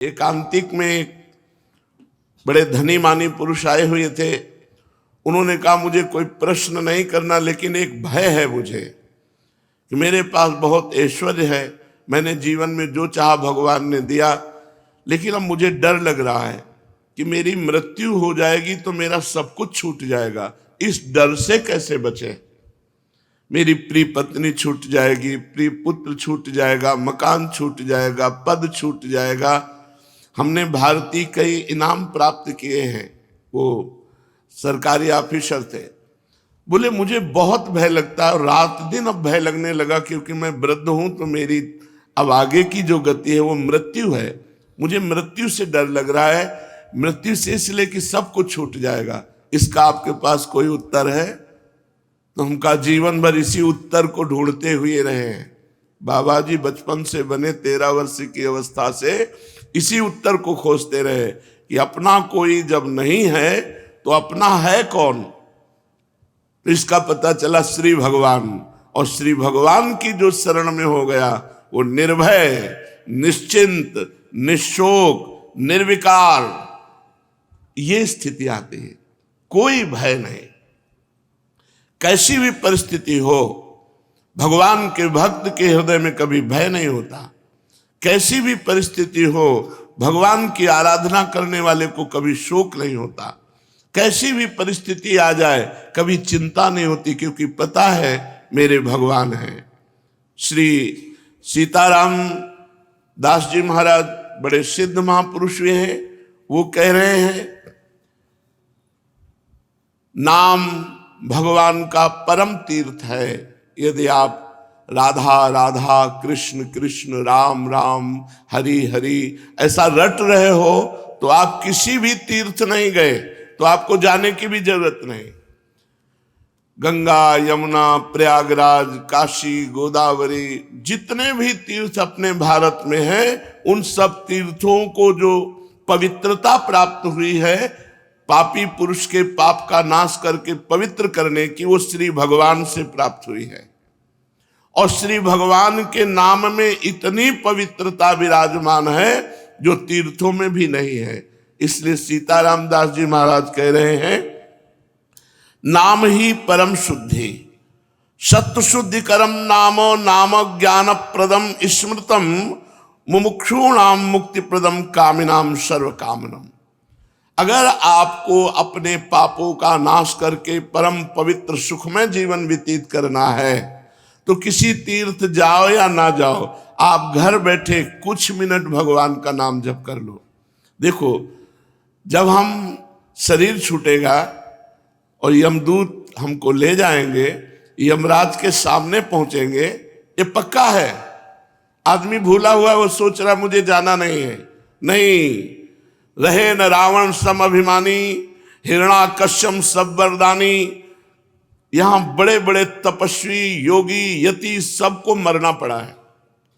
एकांतिक में एक बड़े धनी मानी पुरुष आए हुए थे। उन्होंने कहा मुझे कोई प्रश्न नहीं करना, लेकिन एक भय है मुझे कि मेरे पास बहुत ऐश्वर्य है, मैंने जीवन में जो चाहा भगवान ने दिया, लेकिन अब मुझे डर लग रहा है कि मेरी मृत्यु हो जाएगी तो मेरा सब कुछ छूट जाएगा। इस डर से कैसे बचे? मेरी प्रिय पत्नी छूट जाएगी, प्रिय पुत्र छूट जाएगा, मकान छूट जाएगा, पद छूट जाएगा। हमने भारतीय कई इनाम प्राप्त किए हैं, वो सरकारी ऑफिसर थे। बोले मुझे बहुत भय लगता है और रात दिन अब भय लगने लगा, क्योंकि मैं वृद्ध हूं तो मेरी अब आगे की जो गति है वो मृत्यु है। मुझे मृत्यु से डर लग रहा है, मृत्यु से इसलिए कि सब कुछ छूट जाएगा। इसका आपके पास कोई उत्तर है? तो हम का जीवन भर इसी उत्तर को ढूंढते हुए रहे हैं। बाबा जी बचपन से बने 13 वर्ष की अवस्था से इसी उत्तर को खोजते रहे कि अपना कोई जब नहीं है तो अपना है कौन। तो इसका पता चला श्री भगवान, और श्री भगवान की जो शरण में हो गया वो निर्भय, निश्चिंत, निशोक, निर्विकार, ये स्थिति आती है। कोई भय नहीं, कैसी भी परिस्थिति हो, भगवान के भक्त के हृदय में कभी भय नहीं होता। कैसी भी परिस्थिति हो, भगवान की आराधना करने वाले को कभी शोक नहीं होता। कैसी भी परिस्थिति आ जाए कभी चिंता नहीं होती, क्योंकि पता है मेरे भगवान हैं। श्री सीताराम दास जी महाराज बड़े सिद्ध महापुरुष हुए हैं। वो कह रहे हैं नाम भगवान का परम तीर्थ है। यदि आप राधा राधा, कृष्ण कृष्ण, राम राम, हरि हरि ऐसा रट रहे हो तो आप किसी भी तीर्थ नहीं गए, तो आपको जाने की भी जरूरत नहीं। गंगा, यमुना, प्रयागराज, काशी, गोदावरी, जितने भी तीर्थ अपने भारत में हैं, उन सब तीर्थों को जो पवित्रता प्राप्त हुई है, पापी पुरुष के पाप का नाश करके पवित्र करने की, वो श्री भगवान से प्राप्त हुई है। और श्री भगवान के नाम में इतनी पवित्रता विराजमान है जो तीर्थों में भी नहीं है। इसलिए सीताराम दास जी महाराज कह रहे हैं नाम ही परम शुद्धि, सत्व शुद्धि करम नामो नाम ज्ञान प्रदम स्मृतम मुमुक्षूणाम मुक्ति प्रदम कामिनाम सर्व कामनम। अगर आपको अपने पापों का नाश करके परम पवित्र सुखमय जीवन व्यतीत करना है तो किसी तीर्थ जाओ या ना जाओ, आप घर बैठे कुछ मिनट भगवान का नाम जप कर लो। देखो, जब हम शरीर छूटेगा और यमदूत हमको ले जाएंगे, यमराज के सामने पहुंचेंगे, ये पक्का है। आदमी भूला हुआ वो सोच रहा मुझे जाना नहीं है। नहीं, रहे न रावण सम अभिमानी, हिरणाकश्यप सब वरदानी। यहां बड़े बड़े तपस्वी, योगी, यति सबको मरना पड़ा है,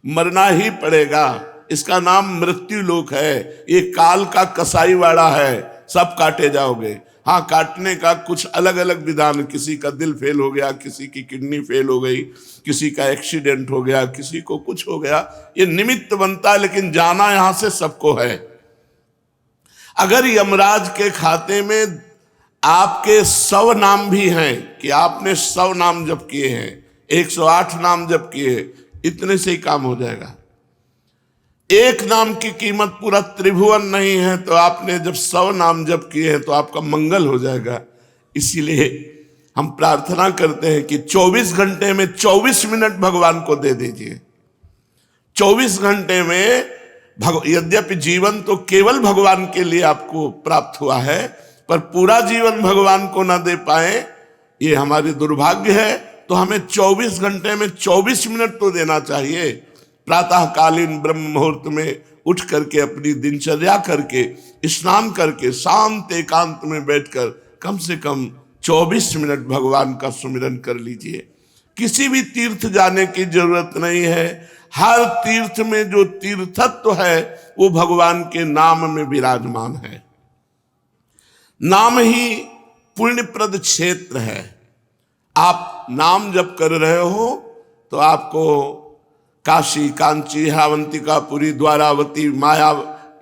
मरना ही पड़ेगा। इसका नाम मृत्यु लोक है। ये काल का कसाईवाड़ा है, सब काटे जाओगे। हाँ, काटने का कुछ अलग अलग विधान, किसी का दिल फेल हो गया, किसी की किडनी फेल हो गई, किसी का एक्सीडेंट हो गया, किसी को कुछ हो गया, ये निमित्त बनता है, लेकिन जाना यहां से सबको है। अगर यमराज के खाते में आपके 100 नाम भी हैं कि आपने 100 नाम जप किए हैं, 108 नाम जप किए, इतने से ही काम हो जाएगा। एक नाम की कीमत पूरा त्रिभुवन नहीं है, तो आपने जब 100 नाम जप किए हैं तो आपका मंगल हो जाएगा। इसीलिए हम प्रार्थना करते हैं कि 24 घंटे में 24 मिनट भगवान को दे दीजिए। 24 घंटे में यद्यपि जीवन तो केवल भगवान के लिए आपको प्राप्त हुआ है, पर पूरा जीवन भगवान को ना दे पाए, ये हमारी दुर्भाग्य है। तो हमें 24 घंटे में 24 मिनट तो देना चाहिए। प्रातःकालीन ब्रह्म मुहूर्त में उठ करके, अपनी दिनचर्या करके, स्नान करके, शांत एकांत में बैठकर कम से कम 24 मिनट भगवान का सुमिरन कर लीजिए। किसी भी तीर्थ जाने की जरूरत नहीं है। हर तीर्थ में जो तीर्थत्व है वो भगवान के नाम में विराजमान है। नाम ही पुण्यप्रद क्षेत्र है। आप नाम जप कर रहे हो तो आपको काशी, कांची, अवंतिका, पुरी, द्वारावती, माया,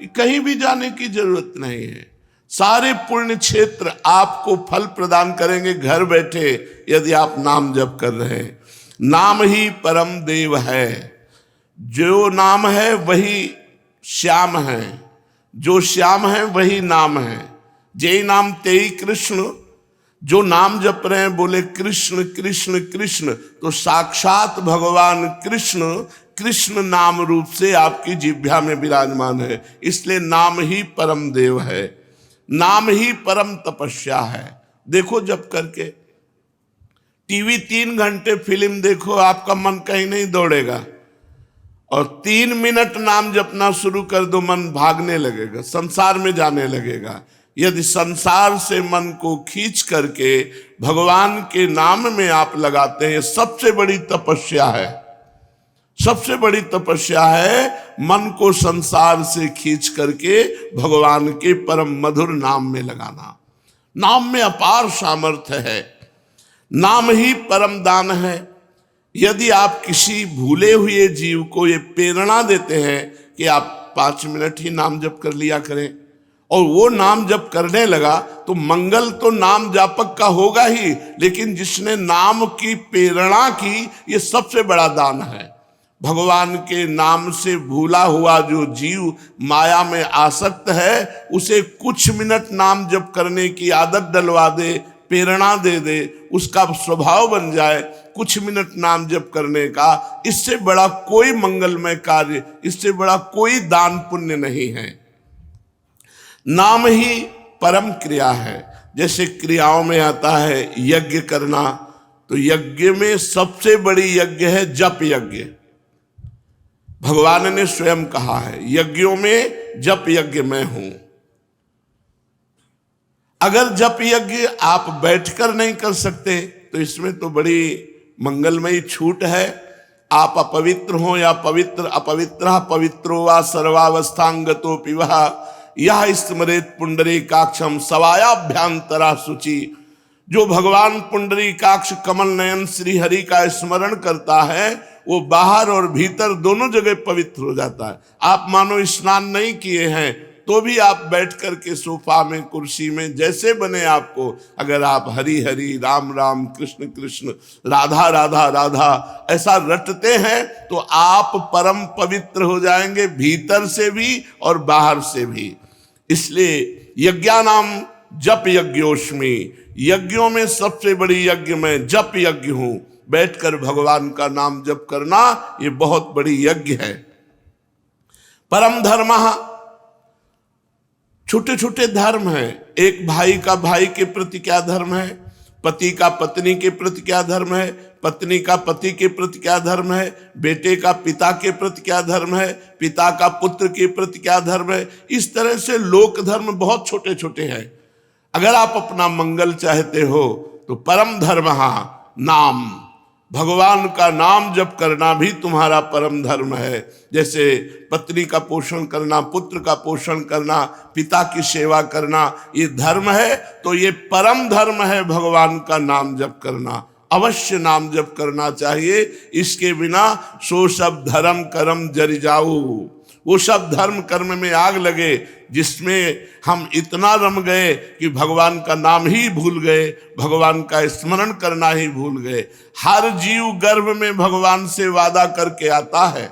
कहीं भी जाने की जरूरत नहीं है। सारे पुण्य क्षेत्र आपको फल प्रदान करेंगे घर बैठे, यदि आप नाम जप कर रहे हैं। नाम ही परम देव है, जो नाम है वही श्याम है, जो श्याम है वही नाम है। जय नाम तेई कृष्ण, जो नाम जप रहे हैं बोले कृष्ण कृष्ण कृष्ण, तो साक्षात भगवान कृष्ण कृष्ण नाम रूप से आपकी जिह्वा में विराजमान है। इसलिए नाम ही परम देव है, नाम ही परम तपस्या है। देखो जप करके, टीवी 3 घंटे फिल्म देखो, आपका मन कहीं नहीं दौड़ेगा, और 3 मिनट नाम जपना शुरू कर दो, मन भागने लगेगा, संसार में जाने लगेगा। यदि संसार से मन को खींच करके भगवान के नाम में आप लगाते हैं, सबसे बड़ी तपस्या है, सबसे बड़ी तपस्या है मन को संसार से खींच करके भगवान के परम मधुर नाम में लगाना। नाम में अपार सामर्थ्य है, नाम ही परम दान है। यदि आप किसी भूले हुए जीव को ये प्रेरणा देते हैं कि आप 5 मिनट ही नाम जप कर लिया करें, और वो नाम जप करने लगा, तो मंगल तो नाम जापक का होगा ही, लेकिन जिसने नाम की प्रेरणा की, ये सबसे बड़ा दान है। भगवान के नाम से भूला हुआ जो जीव माया में आसक्त है, उसे कुछ मिनट नाम जप करने की आदत डलवा दे, प्रेरणा दे दे, उसका स्वभाव बन जाए कुछ मिनट नाम जप करने का। इससे बड़ा कोई मंगलमय कार्य, इससे बड़ा कोई दान पुण्य नहीं है। नाम ही परम क्रिया है। जैसे क्रियाओं में आता है यज्ञ करना, तो यज्ञ में सबसे बड़ी यज्ञ है जप यज्ञ। भगवान ने स्वयं कहा है, यज्ञों में जप यज्ञ मैं हूं। अगर जप यज्ञ आप बैठकर नहीं कर सकते, तो इसमें तो बड़ी मंगलमयी छूट है। आप अपवित्र हो या पवित्र, अपवित्र पवित्रो वा सर्वावस्थांगतो पिवः यह स्मरेत पुंडरीकाक्षम सवायाभ्यांतरा शुचि। जो भगवान पुंडरीकाक्ष कमल नयन श्री हरि का स्मरण करता है, वो बाहर और भीतर दोनों जगह पवित्र हो जाता है। आप मानो स्नान नहीं किए हैं, तो भी आप बैठ कर के सोफा में, कुर्सी में, जैसे बने आपको, अगर आप हरि हरि राम राम कृष्ण कृष्ण राधा राधा राधा ऐसा रटते हैं, तो आप परम पवित्र हो जाएंगे, भीतर से भी और बाहर से भी। इसलिए यज्ञानाम जप यज्ञोस्मि, यज्ञों में सबसे बड़ी यज्ञ मैं जप यज्ञ हूं। बैठकर भगवान का नाम जप करना ये बहुत बड़ी यज्ञ है। परम धर्म, छोटे छोटे धर्म हैं। एक भाई का भाई के प्रति क्या धर्म है, पति का पत्नी के प्रति क्या धर्म है, पत्नी का पति के प्रति क्या धर्म है, बेटे का पिता के प्रति क्या धर्म है, पिता का पुत्र के प्रति क्या धर्म है। इस तरह से लोक धर्म बहुत छोटे छोटे हैं। अगर आप अपना मंगल चाहते हो, तो परम धर्म नाम, भगवान का नाम जप करना भी तुम्हारा परम धर्म है। जैसे पत्नी का पोषण करना, पुत्र का पोषण करना, पिता की सेवा करना, ये धर्म है, तो ये परम धर्म है भगवान का नाम जप करना। अवश्य नाम जप करना चाहिए, इसके बिना सो सब धर्म कर्म जरि जाऊ। वो सब धर्म कर्म में आग लगे जिसमें हम इतना रम गए कि भगवान का नाम ही भूल गए, भगवान का स्मरण करना ही भूल गए। हर जीव गर्भ में भगवान से वादा करके आता है,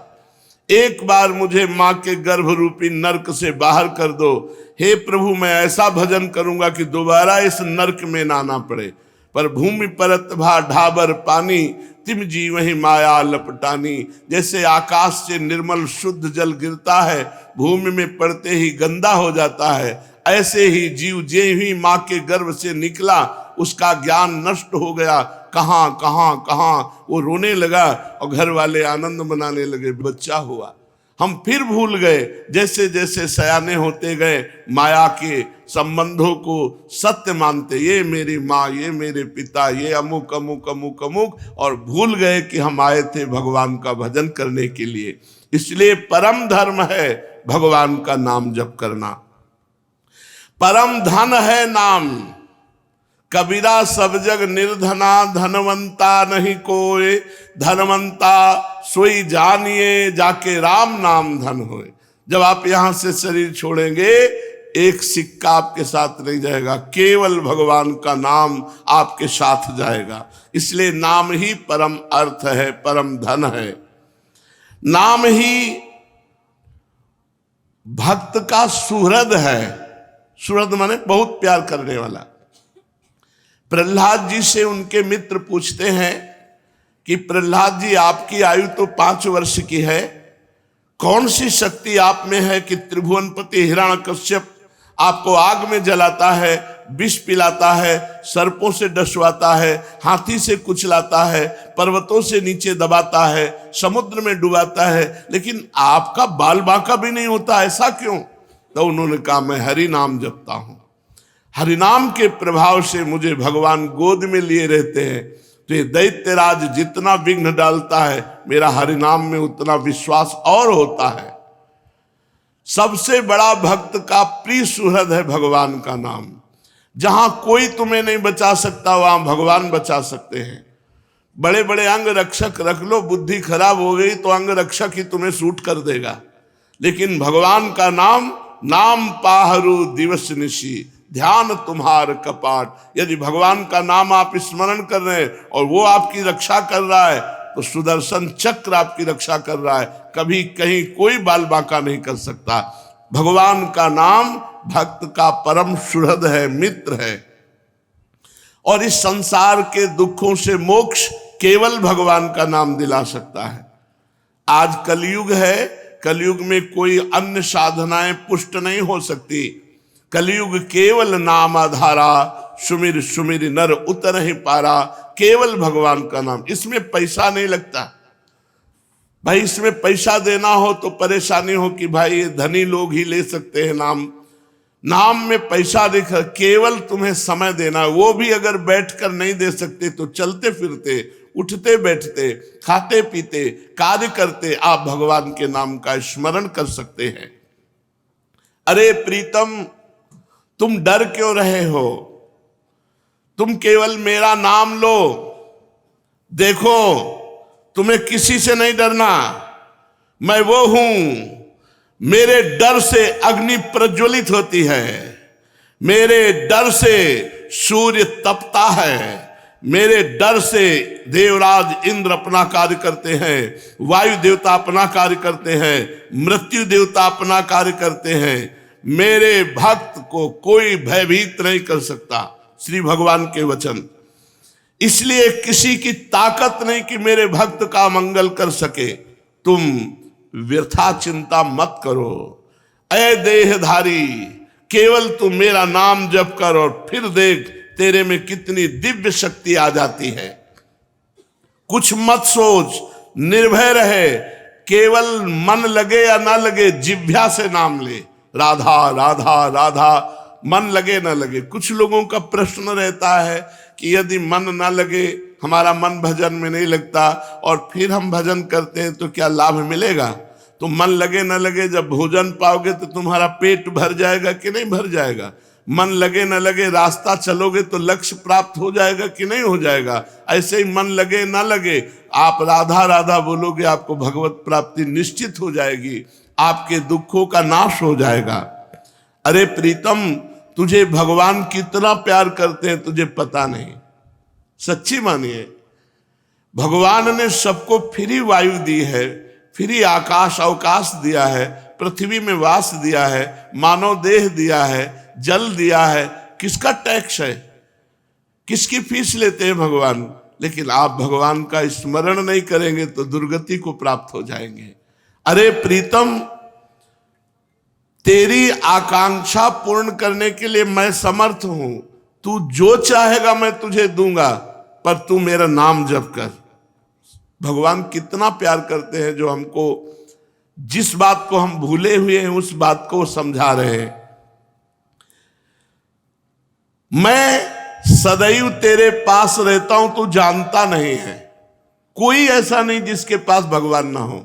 एक बार मुझे माँ के गर्भ रूपी नरक से बाहर कर दो, हे प्रभु मैं ऐसा भजन करूंगा कि दोबारा इस नरक में ना आना पड़े। पर भूमि परत भा ढाबर पानी, तिम जीवहि माया लपटानी। जैसे आकाश से निर्मल शुद्ध जल गिरता है, भूमि में पड़ते ही गंदा हो जाता है, ऐसे ही जीव जे ही माँ के गर्भ से निकला, उसका ज्ञान नष्ट हो गया। कहाँ कहाँ कहाँ वो रोने लगा और घर वाले आनंद मनाने लगे, बच्चा हुआ। हम फिर भूल गए, जैसे जैसे सयाने होते गए, माया के संबंधों को सत्य मानते, ये मेरी माँ, ये मेरे पिता, ये अमुक अमुक अमुक अमुक, और भूल गए कि हम आए थे भगवान का भजन करने के लिए। इसलिए परम धर्म है भगवान का नाम जप करना। परम धन है नाम, कबीरा सब जग निर्धना, धनवंता नहीं कोई, धनवंता सोई जानिए, जाके राम नाम धन होए। जब आप यहां से शरीर छोड़ेंगे एक सिक्का आपके साथ नहीं जाएगा, केवल भगवान का नाम आपके साथ जाएगा। इसलिए नाम ही परम अर्थ है, परम धन है। नाम ही भक्त का सुहृद है। सुहृद माने बहुत प्यार करने वाला। प्रहलाद जी से उनके मित्र पूछते हैं कि प्रहलाद जी, आपकी आयु तो 5 वर्ष की है, कौन सी शक्ति आप में है कि त्रिभुवनपति हिरण्यकश्यप आपको आग में जलाता है, विष पिलाता है, सर्पों से डसवाता है, हाथी से कुचलाता है, पर्वतों से नीचे दबाता है, समुद्र में डुबाता है, लेकिन आपका बाल बांका भी नहीं होता, ऐसा क्यों? तो उन्होंने कहा, मैं हरि नाम जपता हूं, हरिनाम के प्रभाव से मुझे भगवान गोद में लिए रहते हैं। तो ये दैत्यराज जितना विघ्न डालता है, मेरा हरिनाम में उतना विश्वास और होता है। सबसे बड़ा भक्त का प्रिय सुहृद है भगवान का नाम। जहां कोई तुम्हें नहीं बचा सकता, वहां भगवान बचा सकते हैं। बड़े बड़े अंग रक्षक रख लो, बुद्धि खराब हो गई तो अंग रक्षक ही तुम्हें सूट कर देगा, लेकिन भगवान का नाम, नाम पाहरू दिवस निशी, ध्यान तुम्हार कपाट। यदि भगवान का नाम आप स्मरण कर रहे हैं और वो आपकी रक्षा कर रहा है, तो सुदर्शन चक्र आपकी रक्षा कर रहा है, कभी कहीं कोई बाल बांका नहीं कर सकता। भगवान का नाम भक्त का परम सुहृद है, मित्र है। और इस संसार के दुखों से मोक्ष केवल भगवान का नाम दिला सकता है। आज कलयुग है, कलयुग में कोई अन्य साधनाएं पुष्ट नहीं हो सकती। कलयुग केवल नाम आधारा, सुमिर सुमिर नर उतर ही पारा। केवल भगवान का नाम, इसमें पैसा नहीं लगता भाई। इसमें पैसा देना हो तो परेशानी हो कि भाई ये धनी लोग ही ले सकते हैं नाम। नाम में पैसा दिखा, केवल तुम्हें समय देना, वो भी अगर बैठकर नहीं दे सकते तो चलते फिरते, उठते बैठते, खाते पीते, कार्य करते आप भगवान के नाम का स्मरण कर सकते हैं। अरे प्रीतम, तुम डर क्यों रहे हो? तुम केवल मेरा नाम लो, देखो तुम्हें किसी से नहीं डरना। मैं वो हूं, मेरे डर से अग्नि प्रज्वलित होती है, मेरे डर से सूर्य तपता है, मेरे डर से देवराज इंद्र अपना कार्य करते हैं, वायु देवता अपना कार्य करते हैं, मृत्यु देवता अपना कार्य करते हैं। मेरे भक्त को कोई भयभीत नहीं कर सकता, श्री भगवान के वचन। इसलिए किसी की ताकत नहीं कि मेरे भक्त का मंगल कर सके। तुम व्यर्था चिंता मत करो। ऐ देहधारी, केवल तू मेरा नाम जप कर और फिर देख तेरे में कितनी दिव्य शक्ति आ जाती है। कुछ मत सोच, निर्भय रहे, केवल मन लगे या ना लगे जिह्वा से नाम ले, राधा राधा राधा, मन लगे ना लगे। कुछ लोगों का प्रश्न रहता है कि यदि मन ना लगे, हमारा मन भजन में नहीं लगता और फिर हम भजन करते हैं तो क्या लाभ मिलेगा? तो मन लगे ना लगे, जब भोजन पाओगे तो तुम्हारा पेट भर जाएगा कि नहीं भर जाएगा? मन लगे ना लगे, रास्ता चलोगे तो लक्ष्य प्राप्त हो जाएगा कि नहीं हो जाएगा? ऐसे ही मन लगे ना लगे, आप राधा राधा बोलोगे, आपको भगवत प्राप्ति निश्चित हो जाएगी, आपके दुखों का नाश हो जाएगा। अरे प्रीतम, तुझे भगवान कितना प्यार करते हैं तुझे पता नहीं। सच्ची मानिए, भगवान ने सबको फ्री वायु दी है, फ्री आकाश अवकाश दिया है, पृथ्वी में वास दिया है, मानव देह दिया है, जल दिया है। किसका टैक्स है? किसकी फीस लेते हैं भगवान? लेकिन आप भगवान का स्मरण नहीं करेंगे तो दुर्गति को प्राप्त हो जाएंगे। अरे प्रीतम, तेरी आकांक्षा पूर्ण करने के लिए मैं समर्थ हूं। तू जो चाहेगा मैं तुझे दूंगा, पर तू मेरा नाम जप कर। भगवान कितना प्यार करते हैं, जो हमको जिस बात को हम भूले हुए हैं उस बात को समझा रहे हैं। मैं सदैव तेरे पास रहता हूं, तू जानता नहीं है। कोई ऐसा नहीं जिसके पास भगवान ना हो,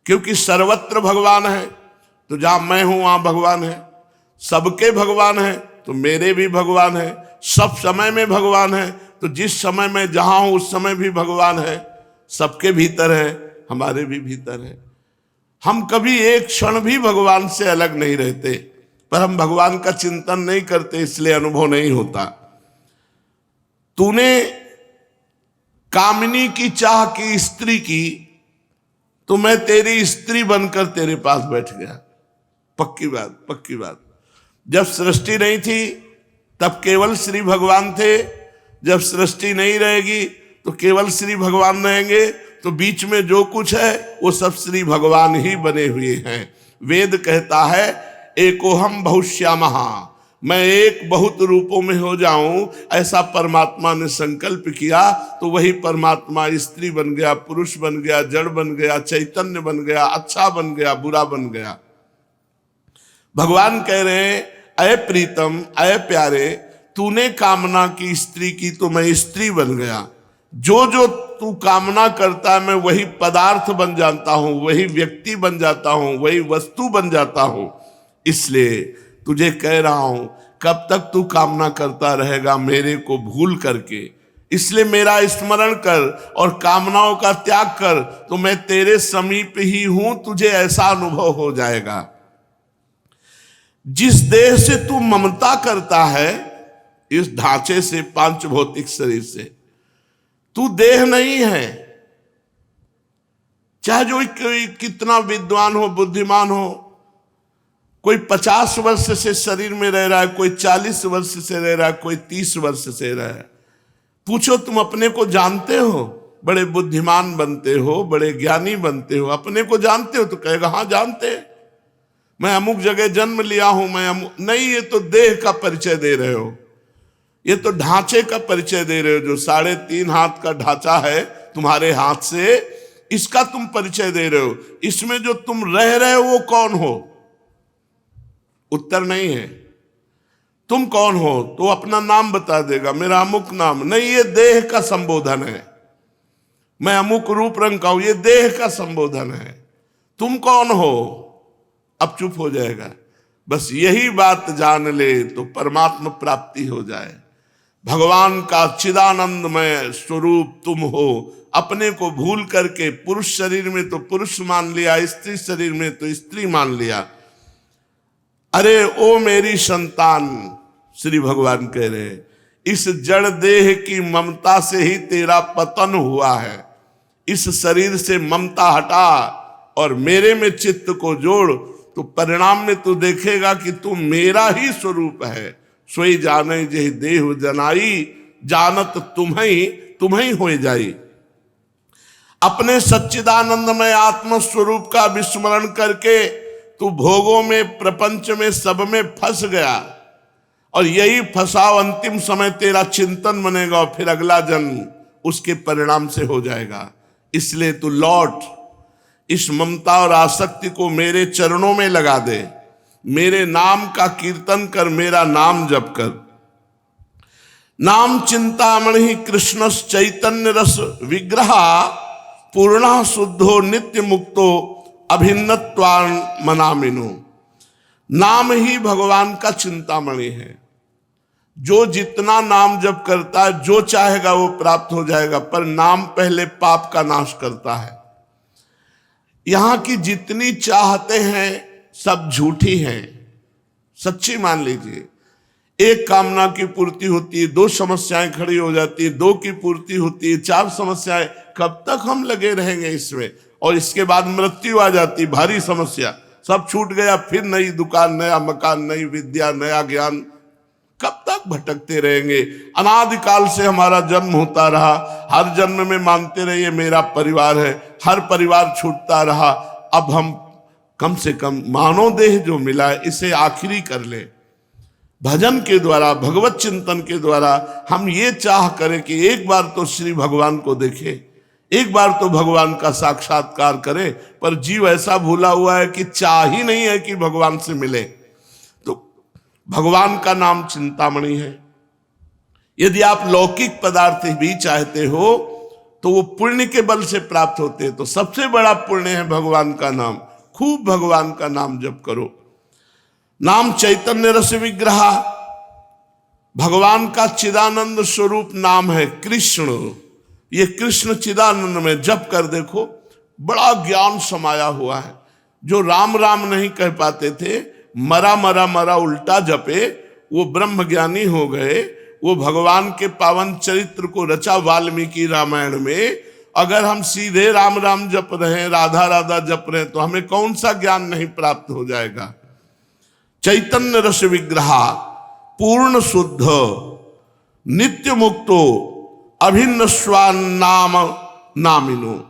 क्योंकि सर्वत्र भगवान है। तो जहां मैं हूं वहां भगवान है, सबके भगवान है तो मेरे भी भगवान है, सब समय में भगवान है। तो जिस समय में जहां हूं उस समय भी भगवान है, सबके भीतर है, हमारे भी भीतर है। हम कभी एक क्षण भी भगवान से अलग नहीं रहते, पर हम भगवान का चिंतन नहीं करते, इसलिए अनुभव नहीं होता। तूने कामिनी की चाह की स्त्री की, तो मैं तेरी स्त्री बनकर तेरे पास बैठ गया। पक्की बात, पक्की बात। जब सृष्टि नहीं थी तब केवल श्री भगवान थे, जब सृष्टि नहीं रहेगी तो केवल श्री भगवान रहेंगे, तो बीच में जो कुछ है वो सब श्री भगवान ही बने हुए हैं। वेद कहता है एकोहम बहुश्यामः, मैं एक बहुत रूपों में हो जाऊं, ऐसा परमात्मा ने संकल्प किया, तो वही परमात्मा स्त्री बन गया, पुरुष बन गया, जड़ बन गया, चैतन्य बन गया, अच्छा बन गया, बुरा बन गया। भगवान कह रहे हैं अय प्रीतम, अय प्यारे, तूने कामना की स्त्री की तो मैं स्त्री बन गया। जो जो तू कामना करता है मैं वही पदार्थ बन जाता हूं, वही व्यक्ति बन जाता हूं, वही वस्तु बन जाता हूं। इसलिए तुझे कह रहा हूं कब तक तू कामना करता रहेगा मेरे को भूल करके, इसलिए मेरा स्मरण कर और कामनाओं का त्याग कर, तो मैं तेरे समीप ही हूं, तुझे ऐसा अनुभव हो जाएगा। जिस देह से तू ममता करता है, इस ढांचे से, पांच भौतिक शरीर से, तू देह नहीं है। चाहे जो कोई कितना विद्वान हो, बुद्धिमान हो, कोई 50 वर्ष से शरीर में रह रहा है, कोई 40 वर्ष से रह रहा है, कोई 30 वर्ष से रह रहा है। पूछो तुम अपने को जानते हो? बड़े बुद्धिमान बनते हो, बड़े ज्ञानी बनते हो, अपने को जानते हो? तो कहेगा हाँ जानते हैं, मैं अमुक जगह जन्म लिया हूं, मैं अमुक नहीं। ये तो देह का परिचय दे रहे हो, ये तो ढांचे का परिचय दे रहे हो। जो 3.5 हाथ का ढांचा है तुम्हारे हाथ से, इसका तुम परिचय दे रहे हो। इसमें जो तुम रह रहे हो वो कौन हो? उत्तर नहीं है। तुम कौन हो? तो अपना नाम बता देगा, मेरा अमुक नाम। नहीं, ये देह का संबोधन है। मैं अमुक रूप रंग का हूं, ये देह का संबोधन है। तुम कौन हो? अब चुप हो जाएगा। बस यही बात जान ले तो परमात्मा प्राप्ति हो जाए। भगवान का चिदानंदमय स्वरूप तुम हो। अपने को भूल करके पुरुष शरीर में तो पुरुष मान लिया, स्त्री शरीर में तो स्त्री मान लिया। अरे ओ मेरी संतान, श्री भगवान कह रहे हैं, इस जड़ देह की ममता से ही तेरा पतन हुआ है। इस शरीर से ममता हटा और मेरे में चित्त को जोड़, तो परिणाम में तू देखेगा कि तू मेरा ही स्वरूप है। सोई जाने जही देह जनाई, जानत तुम्हें हो जाई। अपने सच्चिदानंदमय आत्म स्वरूप का विस्मरण करके तू भोगों में, प्रपंच में, सब में फंस गया, और यही फंसाव अंतिम समय तेरा चिंतन बनेगा, और फिर अगला जन्म उसके परिणाम से हो जाएगा। इसलिए तू लौट, इस ममता और आसक्ति को मेरे चरणों में लगा दे, मेरे नाम का कीर्तन कर, मेरा नाम जप कर। नाम चिंतामणि कृष्ण चैतन्य रस विग्रह, पूर्ण शुद्धो नित्य मुक्तो अभिन्नत्वान मनामिनो। नाम ही भगवान का चिंतामणि है। जो जितना नाम जप करता है, जो चाहेगा वो प्राप्त हो जाएगा, पर नाम पहले पाप का नाश करता है। यहां की जितनी चाहते हैं सब झूठी हैं, सच्ची मान लीजिए। एक कामना की पूर्ति होती है, 2 समस्याएं खड़ी हो जाती है, 2 की पूर्ति होती है, 4 समस्याएं। कब तक हम लगे रहेंगे इसमें? और इसके बाद मृत्यु आ जाती, भारी समस्या, सब छूट गया, फिर नई दुकान, नया मकान, नई विद्या, नया ज्ञान। कब तक भटकते रहेंगे? अनादिकाल से हमारा जन्म होता रहा, हर जन्म में मानते रहे ये मेरा परिवार है, हर परिवार छूटता रहा। अब हम कम से कम मानव देह जो मिला है इसे आखिरी कर ले। भजन के द्वारा, भगवत चिंतन के द्वारा हम ये चाह करें कि एक बार तो श्री भगवान को देखें, एक बार तो भगवान का साक्षात्कार करें। पर जीव ऐसा भूला हुआ है कि चाह ही नहीं है कि भगवान से मिले। तो भगवान का नाम चिंतामणि है। यदि आप लौकिक पदार्थ भी चाहते हो तो वो पुण्य के बल से प्राप्त होते हैं। तो सबसे बड़ा पुण्य है भगवान का नाम। खूब भगवान का नाम जप करो। नाम चैतन्य रस विग्रह, भगवान का चिदानंद स्वरूप नाम है कृष्ण। ये कृष्ण चिदानंद में जप कर देखो, बड़ा ज्ञान समाया हुआ है। जो राम राम नहीं कह पाते थे, मरा मरा मरा उल्टा जपे, वो ब्रह्म ज्ञानी हो गए। वो भगवान के पावन चरित्र को रचा वाल्मीकि रामायण में। अगर हम सीधे राम राम जप रहे हैं, राधा राधा जप रहे हैं, तो हमें कौन सा ज्ञान नहीं प्राप्त हो जाएगा। चैतन्य रस विग्रहा पूर्ण शुद्ध नित्य मुक्तो अभिन्न स्वान नाम नामिनो।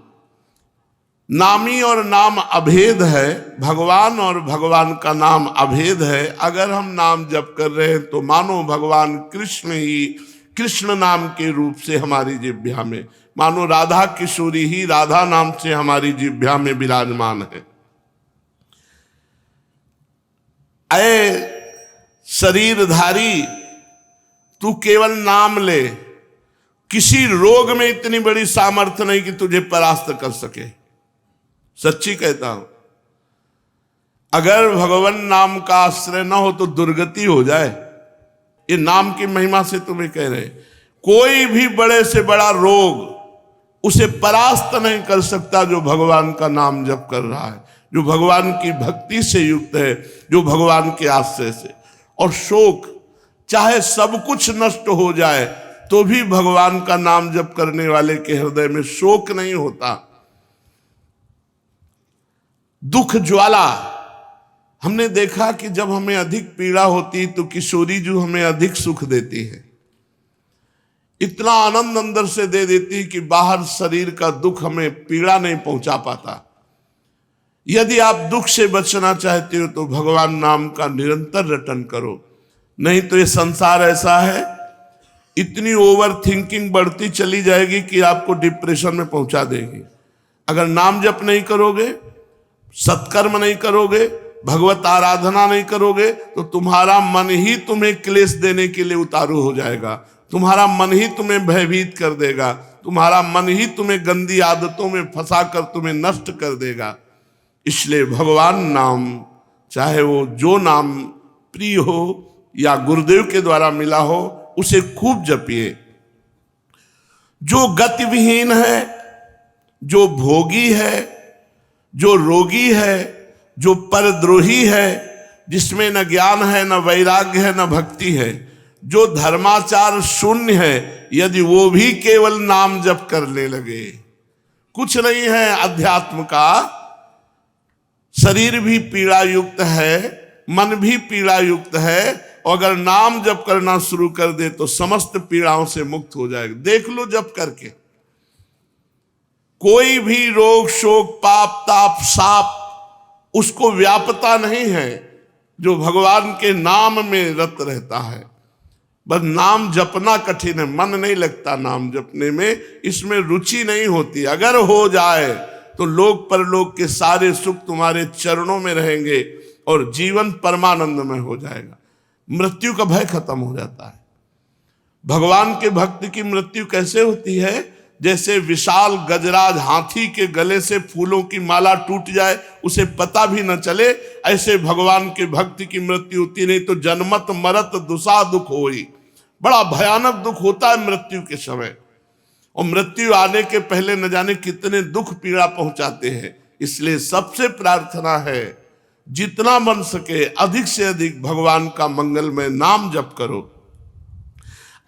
नामी और नाम अभेद है, भगवान और भगवान का नाम अभेद है। अगर हम नाम जप कर रहे हैं तो मानो भगवान कृष्ण ही कृष्ण नाम के रूप से हमारी जिह्वा में, मानो राधा किशोरी ही राधा नाम से हमारी जिह्वा में विराजमान है। ऐ शरीरधारी, तू केवल नाम ले, किसी रोग में इतनी बड़ी सामर्थ्य नहीं कि तुझे परास्त कर सके। सच्ची कहता हूं, अगर भगवान नाम का आश्रय न हो तो दुर्गति हो जाए। ये नाम की महिमा से तुम्हें कह रहे, कोई भी बड़े से बड़ा रोग उसे परास्त नहीं कर सकता जो भगवान का नाम जप कर रहा है, जो भगवान की भक्ति से युक्त है, जो भगवान के आश्रय से। और शोक, चाहे सब कुछ नष्ट हो जाए तो भी भगवान का नाम जप करने वाले के हृदय में शोक नहीं होता। दुख ज्वाला, हमने देखा कि जब हमें अधिक पीड़ा होती तो किशोरी जो हमें अधिक सुख देती है, इतना आनंद अंदर से दे देती कि बाहर शरीर का दुख हमें पीड़ा नहीं पहुंचा पाता। यदि आप दुख से बचना चाहते हो तो भगवान नाम का निरंतर रटन करो, नहीं तो ये संसार ऐसा है, इतनी ओवर थिंकिंग बढ़ती चली जाएगी कि आपको डिप्रेशन में पहुंचा देगी। अगर नाम जप नहीं करोगे, सत्कर्म नहीं करोगे, भगवत आराधना नहीं करोगे, तो तुम्हारा मन ही तुम्हें क्लेश देने के लिए उतारू हो जाएगा। तुम्हारा मन ही तुम्हें भयभीत कर देगा, तुम्हारा मन ही तुम्हें गंदी आदतों में फंसा कर तुम्हें नष्ट कर देगा। इसलिए भगवान नाम, चाहे वो जो नाम प्रिय हो या गुरुदेव के द्वारा मिला हो, उसे खूब जपिए। जो गतिविहीन है, जो भोगी है, जो रोगी है, जो परद्रोही है, जिसमें न ज्ञान है, न वैराग्य है, न भक्ति है, जो धर्माचार शून्य है, यदि वो भी केवल नाम जप करने लगे, कुछ नहीं है अध्यात्म का, शरीर भी पीड़ा युक्त है, मन भी पीड़ा युक्त है, और अगर नाम जप करना शुरू कर दे तो समस्त पीड़ाओं से मुक्त हो जाएगा। देख लो जप करके, कोई भी रोग शोक पाप ताप साप उसको व्यापता नहीं है जो भगवान के नाम में रत रहता है। बस नाम जपना कठिन है, मन नहीं लगता नाम जपने में, इसमें रुचि नहीं होती। अगर हो जाए तो लोक परलोक के सारे सुख तुम्हारे चरणों में रहेंगे और जीवन परमानंद में हो जाएगा। मृत्यु का भय खत्म हो जाता है। भगवान के भक्त की मृत्यु कैसे होती है? जैसे विशाल गजराज हाथी के गले से फूलों की माला टूट जाए, उसे पता भी न चले, ऐसे भगवान के भक्त की मृत्यु होती। नहीं तो जन्मत मरत दुसा दुख होई, बड़ा भयानक दुख होता है मृत्यु के समय। और मृत्यु आने के पहले न जाने कितने दुख पीड़ा पहुंचाते हैं। इसलिए सबसे प्रार्थना है, जितना बन सके अधिक से अधिक भगवान का मंगलमय नाम जप करो।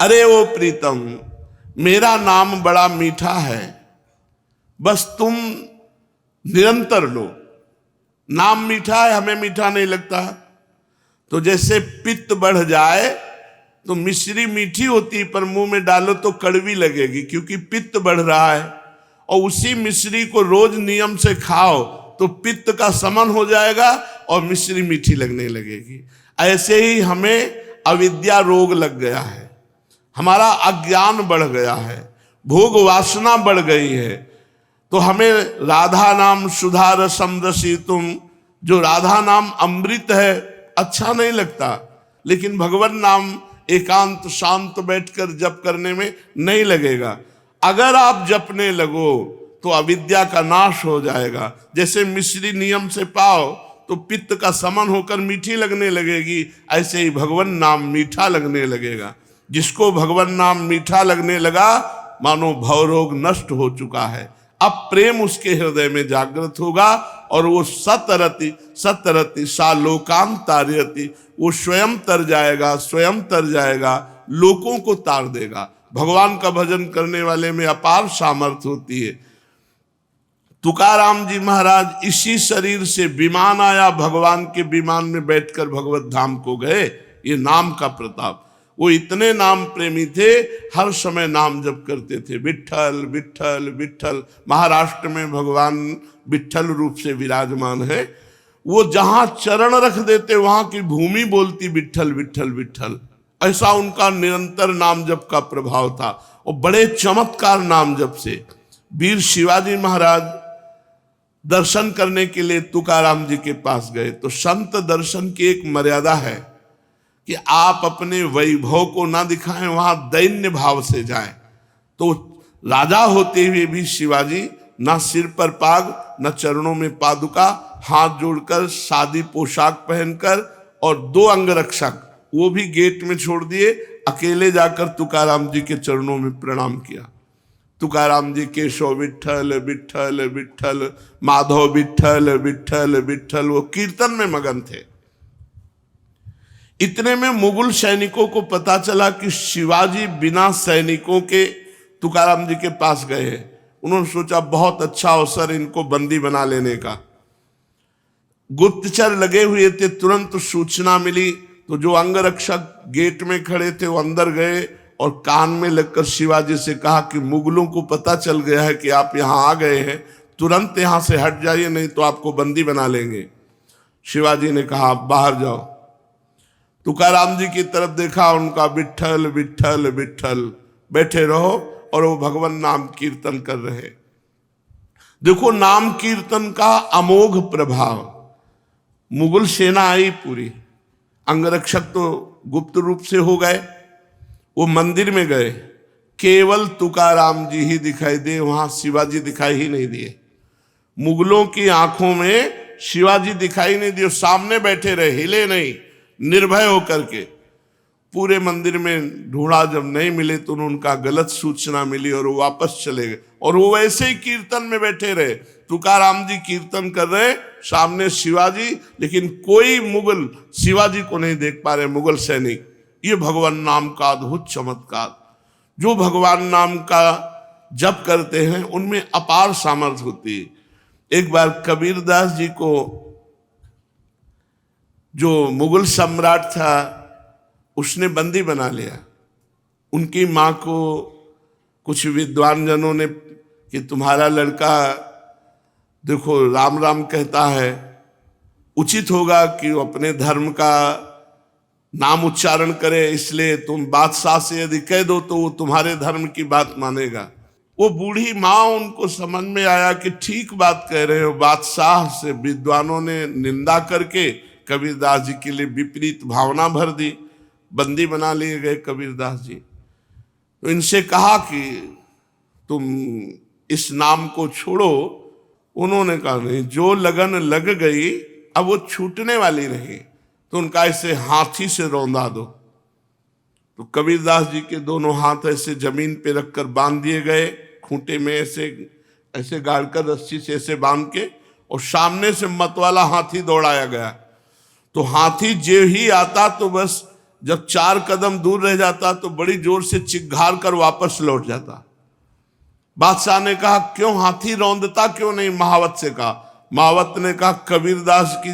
अरे वो प्रीतम, मेरा नाम बड़ा मीठा है, बस तुम निरंतर लो। नाम मीठा है, हमें मीठा नहीं लगता। तो जैसे पित्त बढ़ जाए तो मिश्री मीठी होती पर मुंह में डालो तो कड़वी लगेगी, क्योंकि पित्त बढ़ रहा है। और उसी मिश्री को रोज नियम से खाओ तो पित्त का शमन हो जाएगा और मिश्री मीठी लगने लगेगी। ऐसे ही हमें अविद्या रोग लग गया है, हमारा अज्ञान बढ़ गया है, भोग वासना बढ़ गई है। तो हमें राधा नाम सुधा रसम रसी तुम, जो राधा नाम अमृत है, अच्छा नहीं लगता, लेकिन भगवान नाम एकांत शांत बैठकर जप करने में नहीं लगेगा। अगर आप जपने लगो तो अविद्या का नाश हो जाएगा। जैसे मिश्री नियम से पाओ तो पित्त का शमन होकर मीठी लगने लगेगी, ऐसे ही भगवान नाम मीठा लगने लगेगा। जिसको भगवान नाम मीठा लगने लगा, मानो भवरोग नष्ट हो चुका है। अब प्रेम उसके हृदय में जागृत होगा और वो सतरति सतरति सा लोकान तारयति, वो स्वयं तर जाएगा, लोकों को तार देगा। भगवान का भजन करने वाले में अपार सामर्थ्य होती है। तुकाराम जी महाराज इसी शरीर से विमान आया, भगवान के विमान में बैठकर भगवत धाम को गए। ये नाम का प्रताप। वो इतने नाम प्रेमी थे, हर समय नाम जप करते थे, विट्ठल विट्ठल विट्ठल। महाराष्ट्र में भगवान विट्ठल रूप से विराजमान है। वो जहां चरण रख देते वहां की भूमि बोलती विट्ठल विट्ठल विट्ठल। ऐसा उनका निरंतर नाम जप का प्रभाव था और बड़े चमत्कार नाम जप से। वीर शिवाजी महाराज दर्शन करने के लिए तुकाराम जी के पास गए तो संत दर्शन की एक मर्यादा है कि आप अपने वैभव को ना दिखाएं, वहां दैन्य भाव से जाएं। तो राजा होते हुए भी शिवाजी ना सिर पर पाग, ना चरणों में पादुका, हाथ जोड़कर सादी पोशाक पहनकर और 2 अंगरक्षक वो भी गेट में छोड़ दिए, अकेले जाकर तुकाराम जी के चरणों में प्रणाम किया। तुकाराम जी केशव विट्ठल विट्ठल विट्ठल, माधव विट्ठल विट्ठल विट्ठल, वो कीर्तन में मगन थे। इतने में मुगल सैनिकों को पता चला कि शिवाजी बिना सैनिकों के तुकाराम जी के पास गए हैं। उन्होंने सोचा बहुत अच्छा अवसर इनको बंदी बना लेने का। गुप्तचर लगे हुए थे, तुरंत सूचना मिली तो जो अंगरक्षक गेट में खड़े थे वो अंदर गए और कान में लगकर शिवाजी से कहा कि मुगलों को पता चल गया है कि आप यहाँ आ गए हैं, तुरंत यहाँ से हट जाइए नहीं तो आपको बंदी बना लेंगे। शिवाजी ने कहा आप बाहर जाओ। तुकाराम जी की तरफ देखा, उनका विट्ठल विट्ठल विट्ठल, बैठे रहो, और वो भगवान नाम कीर्तन कर रहे। देखो नाम कीर्तन का अमोघ प्रभाव। मुगल सेना आई पूरी, अंगरक्षक तो गुप्त रूप से हो गए, वो मंदिर में गए, केवल तुकाराम जी ही दिखाई दिए, वहां शिवाजी दिखाई ही नहीं दिए। मुगलों की आंखों में शिवाजी दिखाई नहीं दिए, सामने बैठे रहे, हिले नहीं, निर्भय होकर के। पूरे मंदिर में ढूंढा, जब नहीं मिले तो उनका गलत सूचना मिली और वो वापस चले गए। और वो वैसे ही कीर्तन में बैठे रहे, तुकाराम जी कीर्तन कर रहे, सामने शिवाजी, लेकिन कोई मुगल शिवाजी को नहीं देख पा रहे, मुगल सैनिक। ये भगवान नाम का अद्भुत चमत्कार। जो भगवान नाम का जप करते हैं उनमें अपार सामर्थ्य होती है। एक बार कबीरदास जी को जो मुगल सम्राट था उसने बंदी बना लिया। उनकी माँ को कुछ विद्वान जनों ने कि तुम्हारा लड़का देखो राम राम कहता है, उचित होगा कि वो अपने धर्म का नाम उच्चारण करे, इसलिए तुम बादशाह से यदि कह दो तो वो तुम्हारे धर्म की बात मानेगा। वो बूढ़ी माँ, उनको समझ में आया कि ठीक बात कह रहे हो। बादशाह से विद्वानों ने निंदा करके कबीरदास जी के लिए विपरीत भावना भर दी, बंदी बना लिए गए कबीरदास जी। तो इनसे कहा कि तुम इस नाम को छोड़ो। उन्होंने कहा नहीं, जो लगन लग गई अब वो छूटने वाली नहीं, तो उनका ऐसे हाथी से रौंदा दो। तो कबीरदास जी के दोनों हाथ ऐसे जमीन पे रखकर बांध दिए गए, खूंटे में ऐसे ऐसे गाड़कर रस्सी से ऐसे बांध के, और सामने से मतवाला हाथी दौड़ाया गया। तो हाथी जो ही आता तो बस जब 4 कदम दूर रह जाता तो बड़ी जोर से चिघार कर वापस लौट जाता। बादशाह ने कहा क्यों हाथी रौंदता क्यों नहीं? महावत से कहा। महावत ने कहा कबीरदास की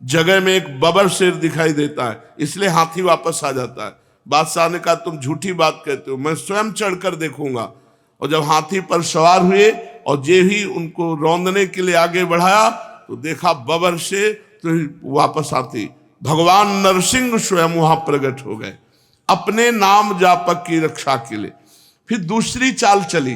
जगह में एक बबर शेर दिखाई देता है, इसलिए हाथी वापस आ जाता है। बादशाह ने कहा तुम झूठी बात कहते हो, मैं स्वयं चढ़कर देखूंगा। और जब हाथी पर सवार हुए और जे ही उनको रौंदने के लिए आगे बढ़ाया तो देखा बबर शेर, तो वापस आती भगवान नरसिंह स्वयं वहां प्रकट हो गए अपने नाम जापक की रक्षा के लिए। फिर दूसरी चाल चली,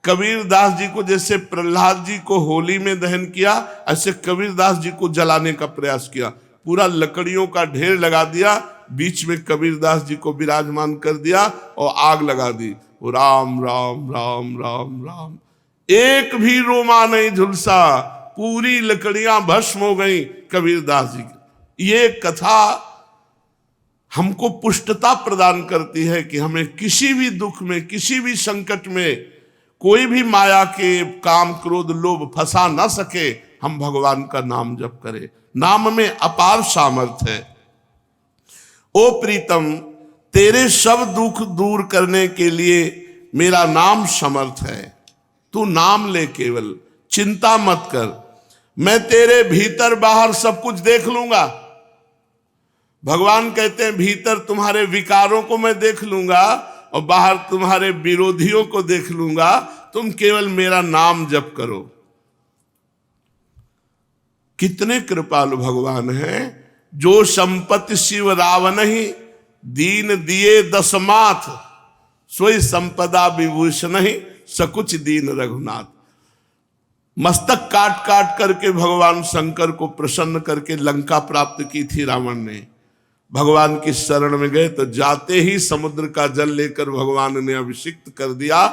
कबीरदास जी को जैसे प्रहलाद जी को होली में दहन किया, ऐसे कबीरदास जी को जलाने का प्रयास किया। पूरा लकड़ियों का ढेर लगा दिया, बीच में कबीरदास जी को विराजमान कर दिया और आग लगा दी। वो राम राम राम राम राम, एक भी रोमा नहीं झुलसा, पूरी लकड़ियां भस्म हो गई कबीरदास जी की। ये कथा हमको पुष्टता प्रदान करती है कि हमें किसी भी दुख में, किसी भी संकट में कोई भी माया के काम क्रोध लोभ फंसा ना सके, हम भगवान का नाम जप करें। नाम में अपार सामर्थ्य है। ओ प्रीतम, तेरे सब दुख दूर करने के लिए मेरा नाम समर्थ है। तू नाम ले, केवल चिंता मत कर, मैं तेरे भीतर बाहर सब कुछ देख लूंगा। भगवान कहते हैं भीतर तुम्हारे विकारों को मैं देख लूंगा और बाहर तुम्हारे विरोधियों को देख लूंगा, तुम केवल मेरा नाम जप करो। कितने कृपालु भगवान हैं। जो संपत्ति शिव रावण ही दीन दिए दसमाथ, सोई संपदा विभूषण ही सकुच दीन रघुनाथ। मस्तक काट काट करके भगवान शंकर को प्रसन्न करके लंका प्राप्त की थी रावण ने। भगवान की शरण में गए तो जाते ही समुद्र का जल लेकर भगवान ने अभिषिक्त कर दिया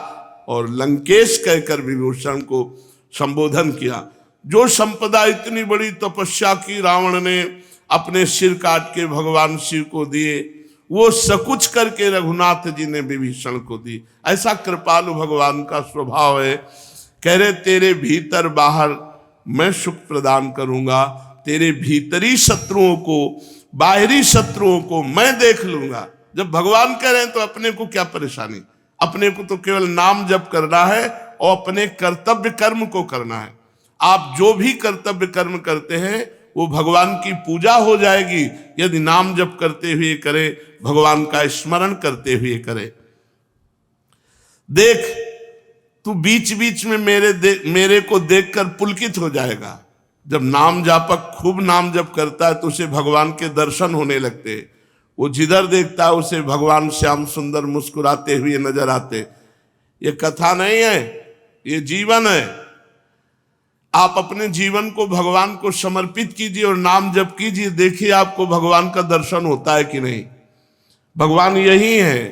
और लंकेश कहकर विभूषण को संबोधन किया। जो संपदा इतनी बड़ी तपस्या की रावण ने अपने सिर काट के भगवान शिव को दिए, वो सकुच करके रघुनाथ जी ने विभीषण को दी। ऐसा कृपालु भगवान का स्वभाव है। कह रहे तेरे भीतर बाहर मैं सुख प्रदान करूंगा, तेरे भीतरी शत्रुओं को बाहरी शत्रुओं को मैं देख लूंगा। जब भगवान कह रहे हैं तो अपने को क्या परेशानी, अपने को तो केवल नाम जप करना है और अपने कर्तव्य कर्म को करना है। आप जो भी कर्तव्य कर्म करते हैं वो भगवान की पूजा हो जाएगी यदि नाम जप करते हुए करें, भगवान का स्मरण करते हुए करें। देख तू बीच बीच में मेरे को देखकर पुलकित हो जाएगा। जब नाम जापक खूब नाम जप करता है तो उसे भगवान के दर्शन होने लगते हैं। वो जिधर देखता है उसे भगवान श्याम सुंदर मुस्कुराते हुए नजर आते। ये कथा नहीं है, ये जीवन है। आप अपने जीवन को भगवान को समर्पित कीजिए और नाम जप कीजिए, देखिए आपको भगवान का दर्शन होता है कि नहीं। भगवान यही है,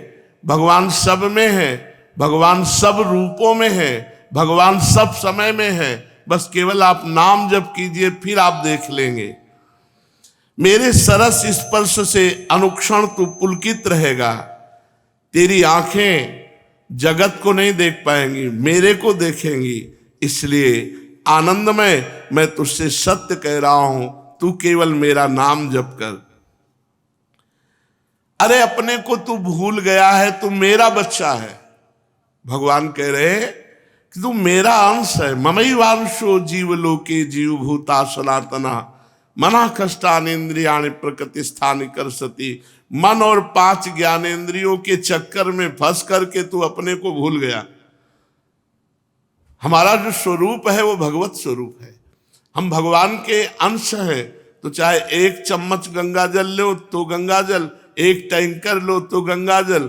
भगवान सब में है, भगवान सब रूपों में है, भगवान सब समय में है। बस केवल आप नाम जप कीजिए, फिर आप देख लेंगे। मेरे सरस स्पर्श से अनुक्षण तू पुलकित रहेगा। तेरी आंखें जगत को नहीं देख पाएंगी, मेरे को देखेंगी। इसलिए आनंदमय मैं तुझसे सत्य कह रहा हूं, तू केवल मेरा नाम जप कर। अरे अपने को तू भूल गया है, तू मेरा बच्चा है। भगवान कह रहे कि तू मेरा अंश है। ममैवांशो जीवलोके जीवभूता सनातना मना कष्टानेन्द्रियाणि प्रकृति स्थानि करसति। मन और 5 ज्ञानेन्द्रियों के चक्कर में फंस करके तू अपने को भूल गया। हमारा जो स्वरूप है वो भगवत स्वरूप है। हम भगवान के अंश हैं। तो चाहे 1 चम्मच गंगा जल लो तो गंगा जल, 1 टैंकर लो तो गंगा जल।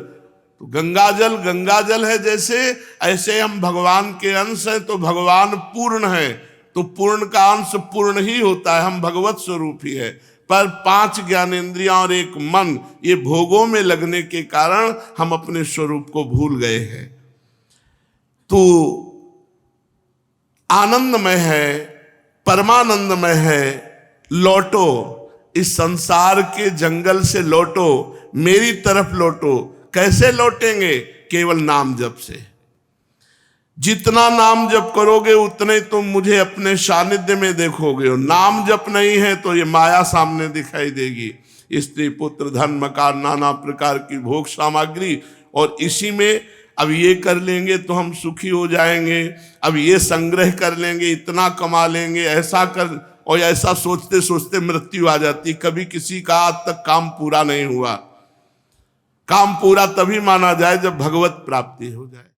तो गंगा जल है जैसे, ऐसे हम भगवान के अंश हैं। तो भगवान पूर्ण है, तो पूर्ण का अंश पूर्ण ही होता है। हम भगवत स्वरूप ही है। पर 5 ज्ञानेंद्रियां और 1 मन, ये भोगों में लगने के कारण हम अपने स्वरूप को भूल गए हैं। तो आनंदमय है, परमानंदमय है। लौटो, इस संसार के जंगल से लौटो, मेरी तरफ लौटो। कैसे लौटेंगे? केवल नाम जप से। जितना नाम जप करोगे उतने तुम मुझे अपने सानिध्य में देखोगे। और नाम जप नहीं है तो ये माया सामने दिखाई देगी। स्त्री पुत्र धन मकान नाना प्रकार की भोग सामग्री, और इसी में अब ये कर लेंगे तो हम सुखी हो जाएंगे, अब ये संग्रह कर लेंगे, इतना कमा लेंगे, ऐसा कर, और ऐसा सोचते सोचते मृत्यु आ जाती। कभी किसी का आज तक काम पूरा नहीं हुआ। काम पूरा तभी माना जाए जब भगवत प्राप्ति हो जाए।